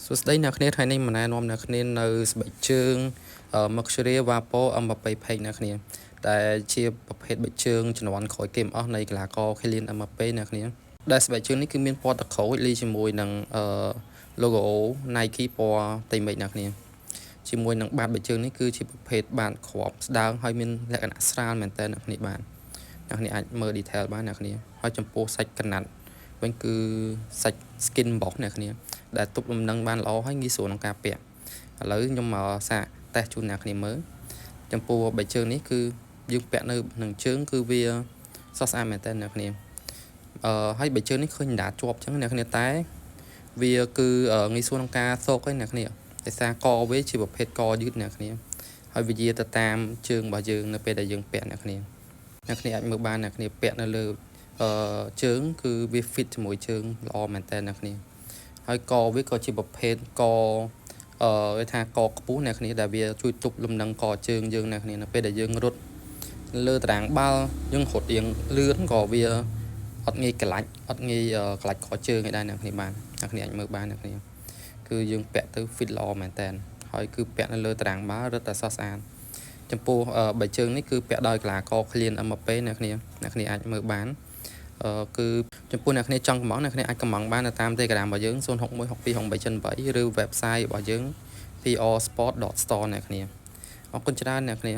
សួស្តីអ្នកគ្នាថ្ងៃនេះមិនណែនាំអ្នកគ្នានៅស្បែកជើង Mercury Vapo Mbappe Fake អ្នកគ្នាដែលជាប្រភេទបិទជើងជំនាន់ក្រោយគេអស់នៃកីឡាករ Kylian Mbappe អ្នកគ្នាដែលស្បែកជើងនេះគឺមានពណ៌ទឹកក្រូចលាយជាមួយនឹងlogo Nike ពណ៌តៃមេឃអ្នកគ្នាជាមួយនឹងបាតបិទជើងនេះគឺជាប្រភេទបាតគ្រាប់ស្ដើងហើយមានលក្ខណៈស្រាលមែនតើអ្នកគ្នាបានអ្នកគ្នាអាចមើល detail បានអ្នកគ្នាហើយចំពោះសាច់កណាត់វិញគឺសាច់ skin box អ្នកគ្នាដែលទប់លំនឹងបានល្អហើយងាយស្រួលក្នុងការពាក់ឥឡូវខ្ញុំមកសាកតេស្តជូនអ្នកគ្នាមើលចំពោះបិទជើងនេះគឺយើងពាក់នៅនឹងជើងគឺវាសស្អាតមែនតើអ្នកគ្នាហើយបិទជើងនេះឃើញដាជាប់អញ្ចឹងអ្នកគ្នាតែវាគឺងាយស្រួលក្នុងការសោកឯអ្នកគ្នាដោយសារកវាជាប្រភេទកយឺតអ្នកគ្នាហើយវាយាទៅតាមជើងរបស់យើងនៅពេលដែលយើងពាក់អ្នកគ្នាអាចមើលបានអ្នកគ្នាពាក់នៅលើជើងគឺវា fit ជាមួយជើងល្អមែនតើអ្នកគ្នាហើយកវាក៏ជាប្រភេទកគេថាកខ្ពស់អ្នកគ្នាដែលវាជួយទប់លំនឹងកជើងយើងអ្នកគ្នានៅពេលដែលយើងរត់លើតារាងបាល់យើងរត់រៀងលឿនក៏វាអត់ងាយក្លាច់កជើងឯដែរអ្នកគ្នាបានអ្នកគ្នាអាចមើលបានអ្នកគ្នាគឺយើងពាក់ទៅ fit ល្អមែនតើហើយគឺពាក់នៅលើតារាងបាល់រត់តែស្អាតចំពោះបិទជើងនេះគឺពាក់ដោយកីឡាករ Kylian Mbappe អ្នកគ្នាអាចមើលបានគឺចំពោះអ្នកគ្នាចង់កម្មង់អ្នកគ្នាអាចកម្មង់បាននៅតាម Telegram របស់យើង06126283ឬ website របស់យើង prsport.store អ្នកគ្នាអរគុណច្រើនអ្នកគ្នា